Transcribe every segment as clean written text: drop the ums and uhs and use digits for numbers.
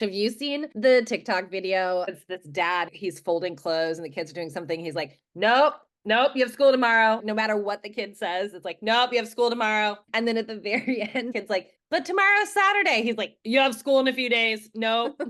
Have you seen the TikTok video? It's this dad, he's folding clothes and the kids are doing something. He's like, nope, nope, you have school tomorrow. No matter what the kid says, it's like, nope, you have school tomorrow. And then at the very end, kid's like, but tomorrow's Saturday. He's like, you have school in a few days. Nope.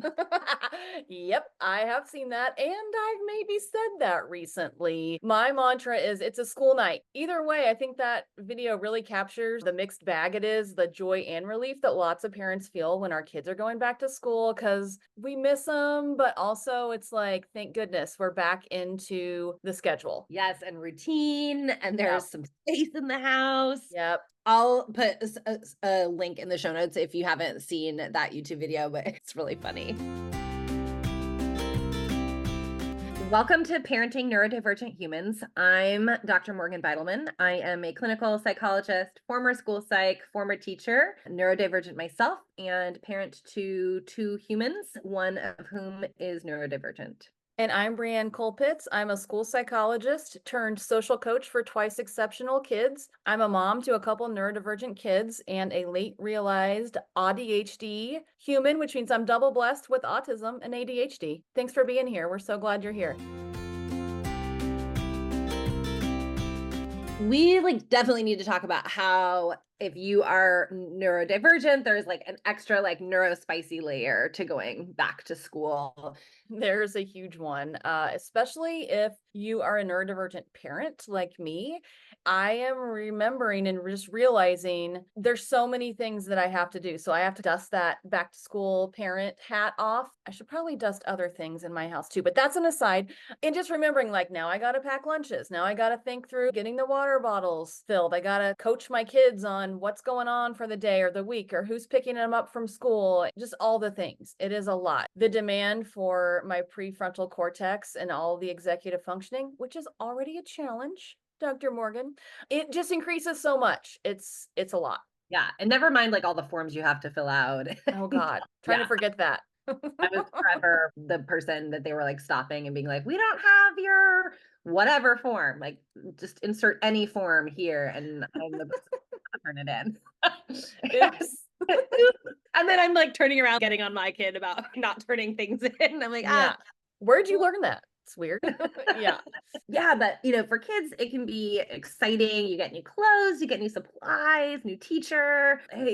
Yep, I have seen that, and I've maybe said that recently. My mantra is it's a school night. Either way, I think that video really captures the mixed bag it is, the joy and relief that lots of parents feel when our kids are going back to school because we miss them, but also it's like, thank goodness we're back into the schedule. Yes, and routine, and Yep. there's some space in the house. Yep. I'll put a link in the show notes if you haven't seen that YouTube video, but it's really funny. Welcome to Parenting Neurodivergent Humans. I'm Dr. Morgan Beidelman. I am a clinical psychologist, former school psych, former teacher, neurodivergent myself, and parent to two humans, one of whom is neurodivergent. And I'm Breann Colpitts. I'm a school psychologist turned social coach for twice exceptional kids. I'm a mom to a couple neurodivergent kids and a late realized ADHD human, which means I'm double blessed with autism and ADHD. Thanks for being here. We're so glad you're here. We definitely need to talk about how if you are neurodivergent, there's an extra neurospicy layer to going back to school. There's a huge one, especially if you are a neurodivergent parent like me. I am remembering and just realizing there's so many things that I have to do. So I have to dust that back to school parent hat off. I should probably dust other things in my house too, but that's an aside. And just remembering now I got to pack lunches. Now I got to think through getting the water bottles filled. I got to coach my kids on what's going on for the day or the week or who's picking them up from school. Just all the things. It is a lot. The demand for my prefrontal cortex and all the executive functioning, which is already a challenge, Dr. Morgan, it just increases so much. It's a lot. Yeah. And never mind all the forms you have to fill out. Oh God, trying to forget that. I was forever the person that they were stopping and being like, we don't have your whatever form. Just insert any form here. And I'm the person to turn it in. Oops. And then I'm turning around, getting on my kid about not turning things in. I'm like, Yeah. Where'd you learn that? It's weird. Yeah. Yeah, but for kids, it can be exciting. You get new clothes, you get new supplies, new teacher, and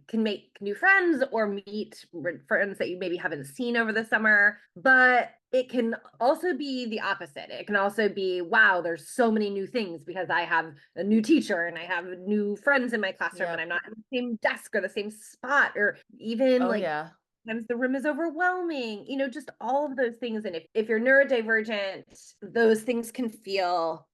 can make new friends or meet friends that you maybe haven't seen over the summer. But it can also be the opposite. It can also be, wow, there's so many new things because I have a new teacher and I have new friends in my classroom and I'm not in the same desk or the same spot, or even Yeah. sometimes the room is overwhelming, just all of those things. And if you're neurodivergent, those things can feel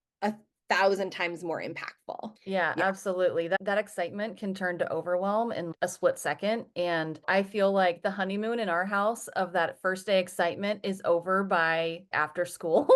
1,000 times more impactful. Yeah, absolutely. That excitement can turn to overwhelm in a split second. And I feel like the honeymoon in our house of that first day excitement is over by after school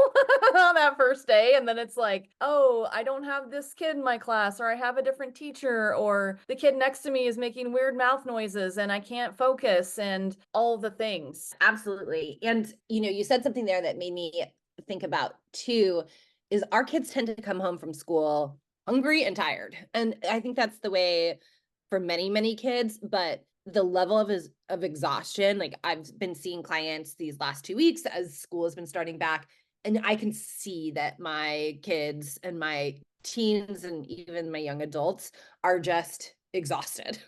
on that first day. And then it's like, oh, I don't have this kid in my class, or I have a different teacher, or the kid next to me is making weird mouth noises and I can't focus, and all the things. Absolutely. And, you said something there that made me think about too, is our kids tend to come home from school hungry and tired. And I think that's the way for many, many kids, but the level of exhaustion, I've been seeing clients these last 2 weeks as school has been starting back, and I can see that my kids and my teens and even my young adults are just exhausted.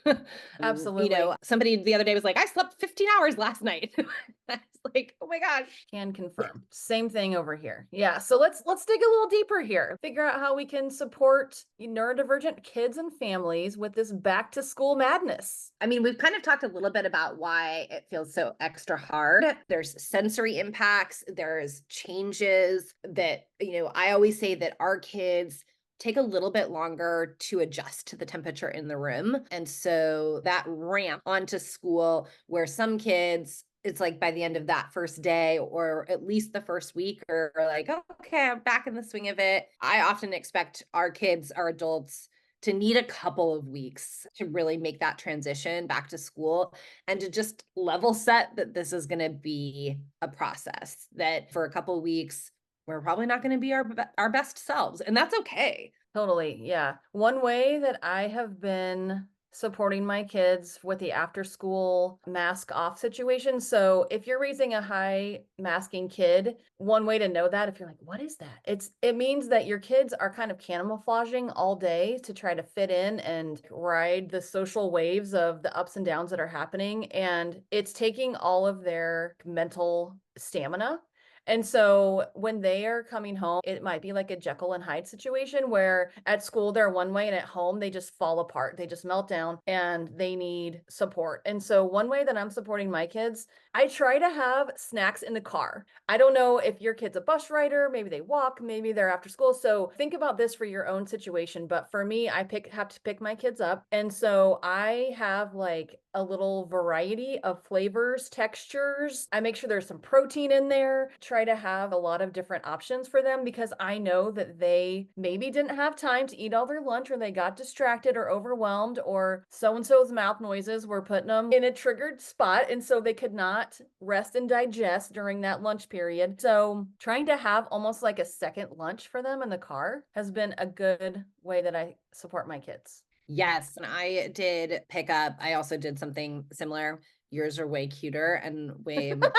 Absolutely. Somebody the other day was like, I slept 15 hours last night. I was like, oh my gosh. Can confirm. Same thing over here. Yeah. So let's dig a little deeper here. Figure out how we can support neurodivergent kids and families with this back to school madness. I mean, we've kind of talked a little bit about why it feels so extra hard. There's sensory impacts, there's changes that, I always say that our kids take a little bit longer to adjust to the temperature in the room. And so that ramp onto school, where some kids, it's by the end of that first day or at least the first week are oh, okay, I'm back in the swing of it. I often expect our kids, our adults, to need a couple of weeks to really make that transition back to school and to just level set that this is going to be a process, that for a couple of weeks, we're probably not going to be our best selves. And that's okay. Totally. Yeah. One way that I have been supporting my kids with the after school mask off situation. So if you're raising a high masking kid, one way to know that, if you're like, what is that? It means that your kids are kind of camouflaging all day to try to fit in and ride the social waves of the ups and downs that are happening. And it's taking all of their mental stamina. And so when they are coming home, it might be like a Jekyll and Hyde situation where at school they're one way and at home they just fall apart. They just melt down and they need support. And so one way that I'm supporting my kids, I try to have snacks in the car. I don't know if your kid's a bus rider, maybe they walk, maybe they're after school. So think about this for your own situation. But for me, have to pick my kids up. And so I have like a little variety of flavors, textures. I make sure there's some protein in there. Try to have a lot of different options for them because I know that they maybe didn't have time to eat all their lunch, or they got distracted or overwhelmed, or so-and-so's mouth noises were putting them in a triggered spot. And so they could not rest and digest during that lunch period. So trying to have almost like a second lunch for them in the car has been a good way that I support my kids. Yes, and I did pick up, I also did something similar. Yours are way cuter and way more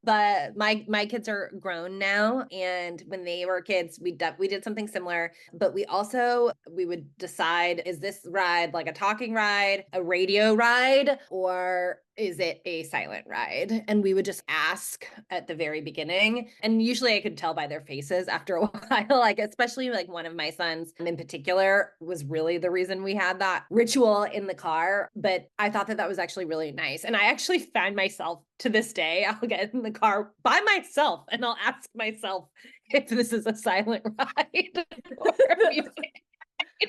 but my kids are grown now, and when they were kids, we did something similar, but we would decide, is this ride like a talking ride, a radio ride, or is it a silent ride? And we would just ask at the very beginning. And usually I could tell by their faces after a while, like, especially like one of my sons in particular was really the reason we had that ritual in the car. But I thought that was actually really nice. And I actually find myself to this day, I'll get in the car by myself and I'll ask myself if this is a silent ride or music.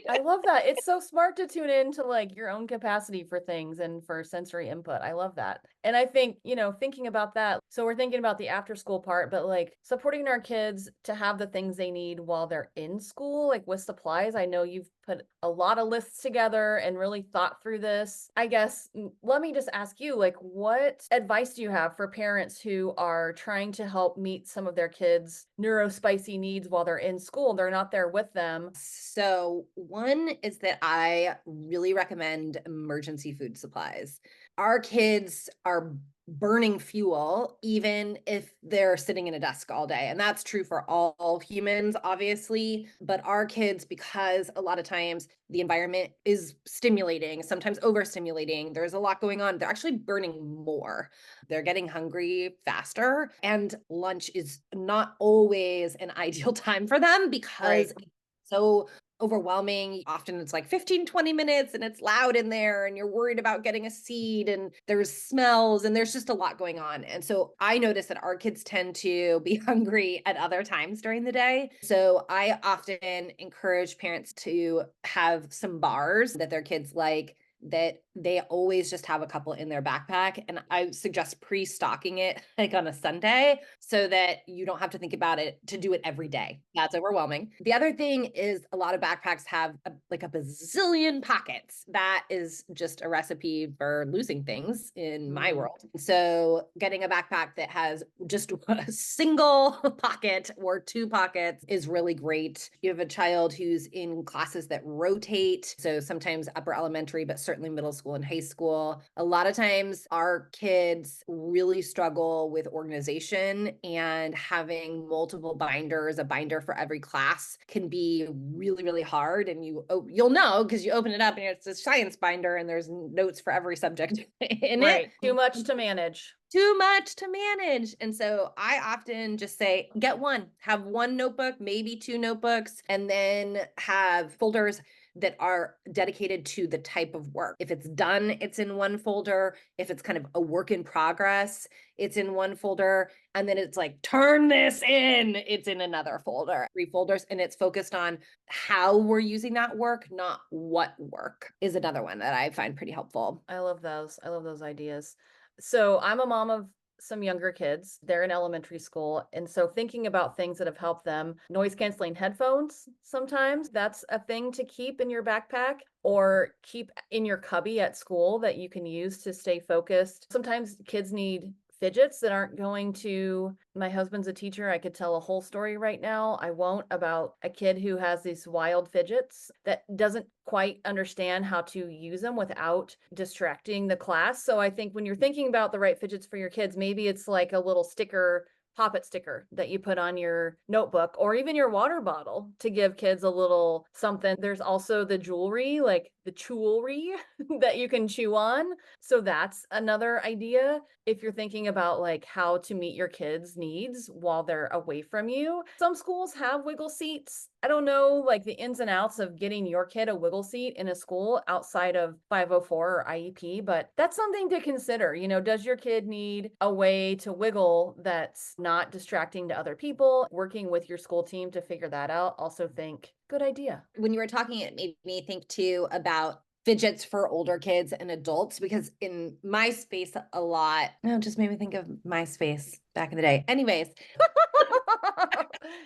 I love that. It's so smart to tune in to like your own capacity for things and for sensory input. I love that. And I think, thinking about that, so we're thinking about the after school part, but like supporting our kids to have the things they need while they're in school, like with supplies. I know you've put a lot of lists together and really thought through this. I guess, let me just ask you, like, what advice do you have for parents who are trying to help meet some of their kids' neurospicy needs while they're in school? They're not there with them. So one is that I really recommend emergency food supplies. Our kids are burning fuel even if they're sitting in a desk all day. And that's true for all humans, obviously. But our kids, because a lot of times the environment is stimulating, sometimes overstimulating, there's a lot going on, they're actually burning more. They're getting hungry faster. And lunch is not always an ideal time for them because Right. so overwhelming. Often it's like 15, 20 minutes and it's loud in there and you're worried about getting a seat and there's smells and there's just a lot going on. And so I notice that our kids tend to be hungry at other times during the day. So I often encourage parents to have some bars that their kids like, that they always just have a couple in their backpack. And I suggest pre-stocking it like on a Sunday so that you don't have to think about it to do it every day. That's overwhelming. The other thing is a lot of backpacks have like a bazillion pockets. That is just a recipe for losing things in my world. So getting a backpack that has just a single pocket or two pockets is really great. You have a child who's in classes that rotate. So sometimes upper elementary, but certainly middle school and high school. A lot of times our kids really struggle with organization, and having multiple binders, a binder for every class, can be really, really hard. And you'll know because you open it up and it's a science binder and there's notes for every subject in Right. it. Too much to manage. Too much to manage. And so I often just say, get one, have one notebook, maybe two notebooks, and then have folders that are dedicated to the type of work. If it's done, it's in one folder. If it's kind of a work in progress, it's in one folder. And then it's like, turn this in, it's in another folder, 3 folders. And it's focused on how we're using that work, not what work, is another one that I find pretty helpful. I love those. I love those ideas. So I'm a mom of some younger kids. They're in elementary school. And so thinking about things that have helped them, noise canceling headphones, sometimes that's a thing to keep in your backpack or keep in your cubby at school that you can use to stay focused. Sometimes kids need fidgets that aren't going to, my husband's a teacher. I could tell a whole story right now. I won't, about a kid who has these wild fidgets that doesn't quite understand how to use them without distracting the class. So I think when you're thinking about the right fidgets for your kids, maybe it's like a little sticker, pop-it sticker that you put on your notebook or even your water bottle to give kids a little something. There's also the jewelry, like the jewelry that you can chew on. So that's another idea if you're thinking about like how to meet your kids' needs while they're away from you. Some schools have wiggle seats. I don't know like the ins and outs of getting your kid a wiggle seat in a school outside of 504 or IEP, but that's something to consider. You know, does your kid need a way to wiggle that's not distracting to other people? Working with your school team to figure that out. Also think, good idea. When you were talking, it made me think too about fidgets for older kids and adults, because in MySpace a lot, no, it just made me think of MySpace back in the day. Anyways.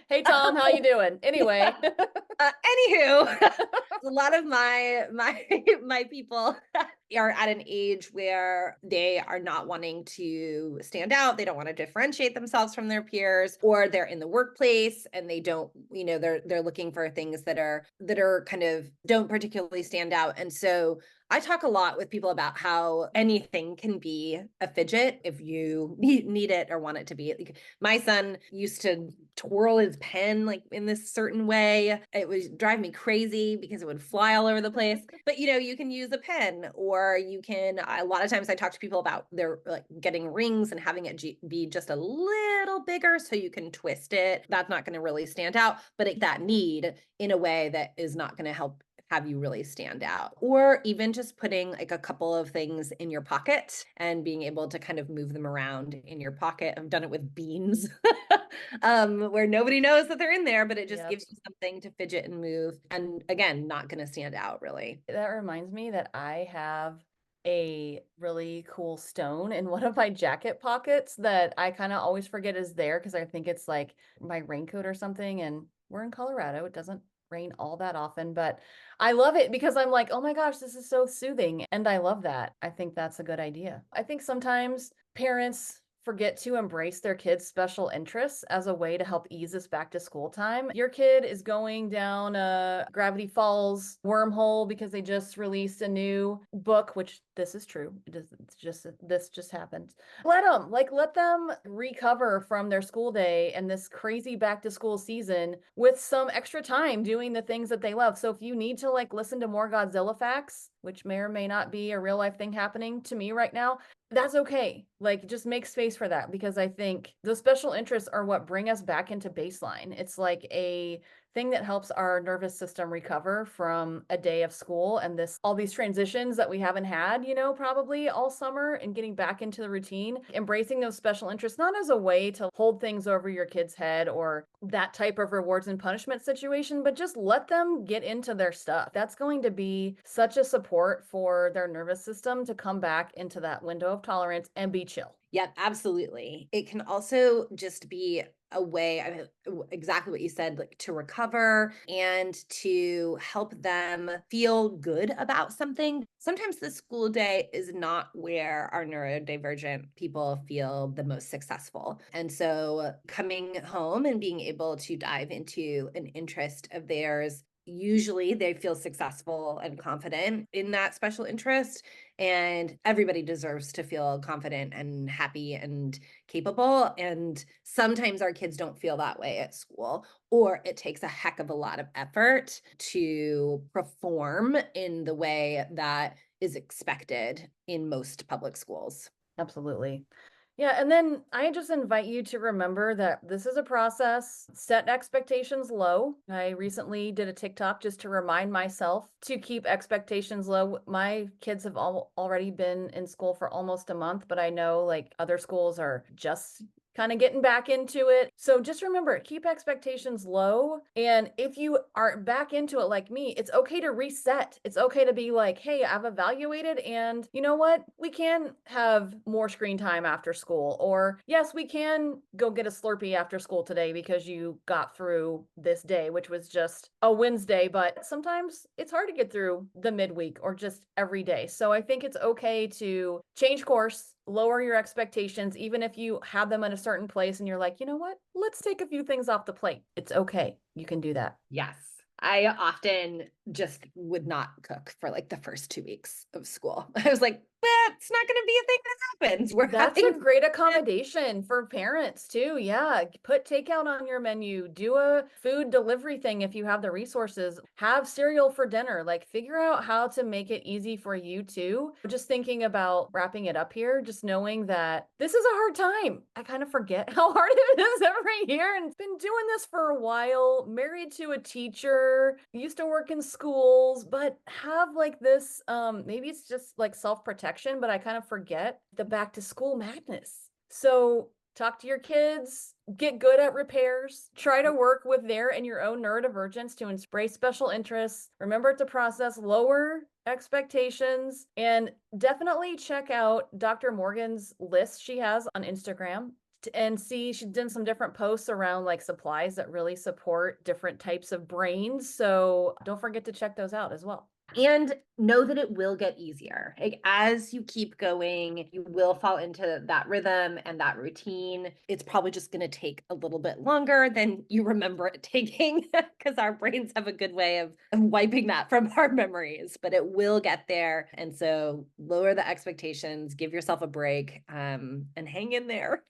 Hey Tom, how you doing? Anyway. Anywho, a lot of my people are at an age where they are not wanting to stand out. They don't want to differentiate themselves from their peers, or they're in the workplace and they don't, they're looking for things that are kind of don't particularly stand out. And so I talk a lot with people about how anything can be a fidget if you need it or want it to be. Like, my son used to twirl his pen like in this certain way. It would drive me crazy because it would fly all over the place. But you can use a pen, or you can, a lot of times I talk to people about their like getting rings and having it be just a little bigger so you can twist it. That's not going to really stand out, but that need in a way that is not going to help have you really stand out. Or even just putting like a couple of things in your pocket and being able to kind of move them around in your pocket. I've done it with beans where nobody knows that they're in there, but it just gives you something to fidget and move. And again, not going to stand out really. That reminds me that I have a really cool stone in one of my jacket pockets that I kind of always forget is there because I think it's like my raincoat or something. And we're in Colorado. It doesn't rain all that often, but I love it because I'm like, oh my gosh, this is so soothing. And I love that. I think that's a good idea. I think sometimes parents forget to embrace their kids' special interests as a way to help ease this back to school time. Your kid is going down a Gravity Falls wormhole because they just released a new book, which this is true. This just happened. Let them recover from their school day and this crazy back to school season with some extra time doing the things that they love. So if you need to like listen to more Godzilla facts, which may or may not be a real life thing happening to me right now, that's okay. Like, just make space for that, because I think the special interests are what bring us back into baseline. It's like a thing that helps our nervous system recover from a day of school and all these transitions that we haven't had, probably all summer, and getting back into the routine, embracing those special interests, not as a way to hold things over your kid's head or that type of rewards and punishment situation, but just let them get into their stuff. That's going to be such a support for their nervous system to come back into that window of tolerance and be chill. Yep, absolutely. It can also just be a way, exactly what you said, like to recover and to help them feel good about something. Sometimes the school day is not where our neurodivergent people feel the most successful. And so coming home and being able to dive into an interest of theirs, usually they feel successful and confident in that special interest. And everybody deserves to feel confident and happy and capable. And sometimes our kids don't feel that way at school, or it takes a heck of a lot of effort to perform in the way that is expected in most public schools. Absolutely. Yeah, and then I just invite you to remember that this is a process. Set expectations low. I recently did a TikTok just to remind myself to keep expectations low. My kids have already been in school for almost a month, but I know like other schools are just kind of getting back into it. So just remember, keep expectations low. And if you are back into it like me, it's okay to reset. It's okay to be like, hey, I've evaluated, and you know what? We can have more screen time after school. Or yes, we can go get a Slurpee after school today because you got through this day, which was just a Wednesday. But sometimes it's hard to get through the midweek or just every day. So I think it's okay to change course, lower your expectations, even if you have them in a certain place and you're like, you know what? Let's take a few things off the plate. It's okay. You can do that. Yes. I often just would not cook for like the first 2 weeks of school. I was like, that's not going to be a thing that happens. We're That's a having great accommodation for parents too. Yeah. Put takeout on your menu. Do a food delivery thing if you have the resources. Have cereal for dinner. Like figure out how to make it easy for you too. Just thinking about wrapping it up here, just knowing that this is a hard time. I kind of forget how hard it is every year and been doing this for a while, married to a teacher, used to work in schools, but have like this, maybe it's just like self-protection, but I kind of forget the back to school madness. So talk to your kids, get good at repairs, try to work with their and your own neurodivergence to embrace special interests. Remember to process lower expectations, and definitely check out Dr. Morgan's list she has on Instagram and see she's done some different posts around like supplies that really support different types of brains. So don't forget to check those out as well. And know that it will get easier. Like as you keep going, you will fall into that rhythm and that routine. It's probably just going to take a little bit longer than you remember it taking because our brains have a good way of wiping that from our memories, but it will get there. And so lower the expectations, give yourself a break, and hang in there.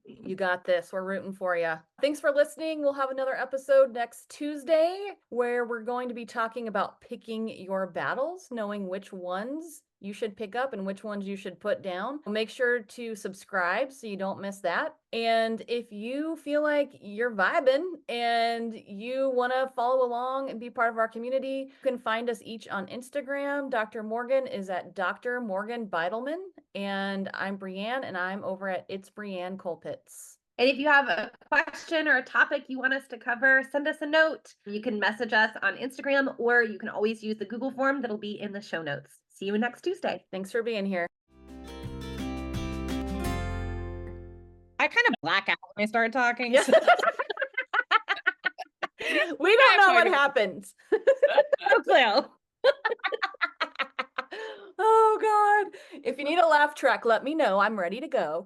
You got this. We're rooting for you. Thanks for listening. We'll have another episode next Tuesday where we're going to be talking about picking your battles, knowing which ones you should pick up and which ones you should put down. Make sure to subscribe so you don't miss that. And if you feel like you're vibing and you want to follow along and be part of our community, you can find us each on Instagram. Dr. Morgan is at Dr. Morgan Beidelman, and I'm Breann, and I'm over at It's Breann Colpitts. And if you have a question or a topic you want us to cover, send us a note. You can message us on Instagram, or you can always use the Google form that'll be in the show notes. See you next Tuesday. Thanks for being here. I kind of black out when I start talking. Yeah. We don't know what happened. No clue. Oh God. If you need a laugh track, let me know. I'm ready to go.